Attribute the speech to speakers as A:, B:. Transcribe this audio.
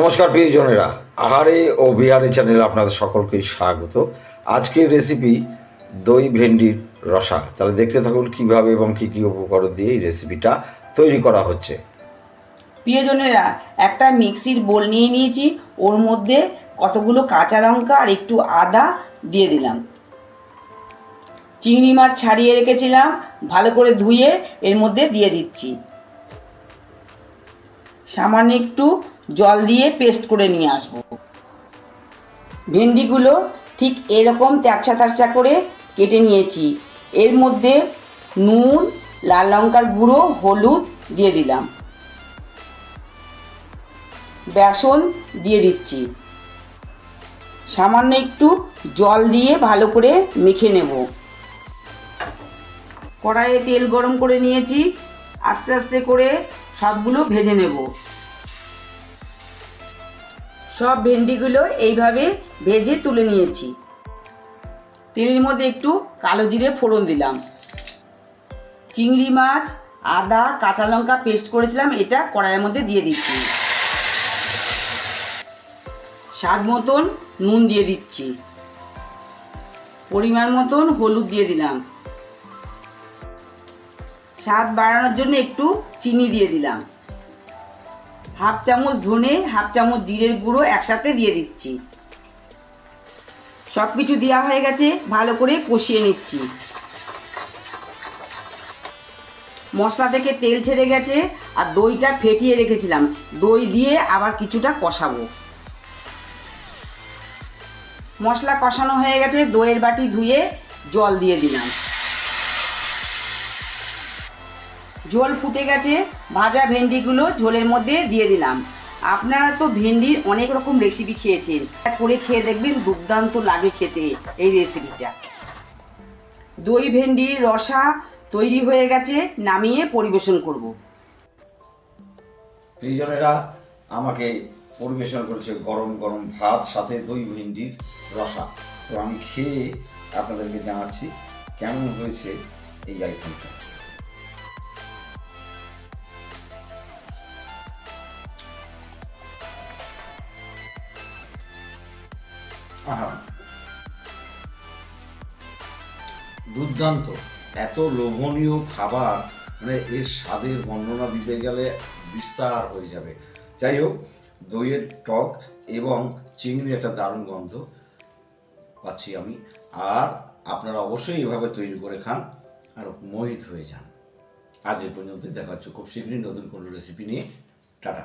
A: নমস্কার প্রিয়জনেরা, আহারে ও বিহারে চ্যানেলে আপনাদের সকলকেই স্বাগত। আজকের রেসিপি দই ভেন্ডির রসা। তাহলে দেখতে থাকুন কীভাবে এবং কী কী উপকরণ দিয়ে এই রেসিপিটা তৈরি করা হচ্ছে।
B: প্রিয়জনেরা, একটা মিক্সির বোল নিয়ে নিয়েছি। ওর মধ্যে কতগুলো কাঁচা লঙ্কা আর একটু আদা দিয়ে দিলাম। চিংড়ি মাছ ছাড়িয়ে রেখেছিলাম, ভালো করে ধুয়ে এর মধ্যে দিয়ে দিচ্ছি। সামান্য একটু জল দিয়ে পেস্ট করে নিয়ে আসবো। ভেন্ডিগুলো ঠিক এরকম ত্যাকচা ত্যাকচা করে কেটে নিয়েছি। এর মধ্যে নুন, লাল লঙ্কার গুঁড়ো, হলুদ দিয়ে দিলাম। বেসন দিয়ে দিচ্ছি। সামান্য একটু জল দিয়ে ভালো করে মেখে নেব। কড়াইয়ে তেল গরম করে নিয়েছি। আস্তে আস্তে করে সবগুলো ভেজে নেব। সব ভেন্ডিগুলো এইভাবে ভেজে তুলে নিয়েছি। তেলের মধ্যে একটু কালো জিরে ফোড়ন দিলাম। চিংড়ি মাছ, আদা, কাঁচা লঙ্কা পেস্ট করেছিলাম, এটা কড়াইয়ের মধ্যে দিয়ে দিচ্ছি। স্বাদ মতন নুন দিয়ে দিচ্ছি। পরিমাণ মতন হলুদ দিয়ে দিলাম। স্বাদ বাড়ানোর জন্য একটু চিনি দিয়ে দিলাম। হাফ চামচ ধনে, হাফ চামচ জিরের গুঁড়ো একসাথে দিয়ে দিচ্ছি। সব কিছু দেওয়া হয়ে গেছে, ভালো করে কষিয়ে নিচ্ছি। মশলা থেকে তেল ছেড়ে গেছে আর দইটা ফেটিয়ে রেখেছিলাম, দই দিয়ে আবার কিছুটা কষাবো। মশলা কষানো হয়ে গেছে, দইয়ের বাটি ধুয়ে জল দিয়ে দিলাম। ঝোল ফুটে গেছে, ভাজা ভেন্ডিগুলো ঝোলের মধ্যে দিয়ে দিলাম। আপনারা তো ভেন্ডির অনেক রকম রেসিপি খেয়েছেন, করে খেয়ে দেখবেন, দুর্দান্ত লাগে খেতে এই রেসিপিটা। দই ভেন্ডির রসা তৈরি হয়ে গেছে, নামিয়ে পরিবেশন করব।
A: প্রিয়জনেরা, আমাকে পরিবেশন করেছে গরম গরম ভাত, সাথে দই ভেন্ডির রসা। তো আমি খেয়ে আপনাদেরকে জানাচ্ছি কেমন হয়েছে এই আইটেমটা। আহা, দুর্দান্ত! এত লোভনীয় খাবার, মানে এর স্বাদের বর্ণনা দিতে গেলে বিস্তার হয়ে যাবে। যাই হোক, দইয়ের টক এবং চিংড়ির একটা দারুণ গন্ধ পাচ্ছি আমি। আর আপনারা অবশ্যই এভাবে তৈরি করে খান আর মোহিত হয়ে যান। আজ এ পর্যন্ত, দেখা হচ্ছে খুব শীঘ্রই নতুন কোনো রেসিপি নিয়ে। টাটা।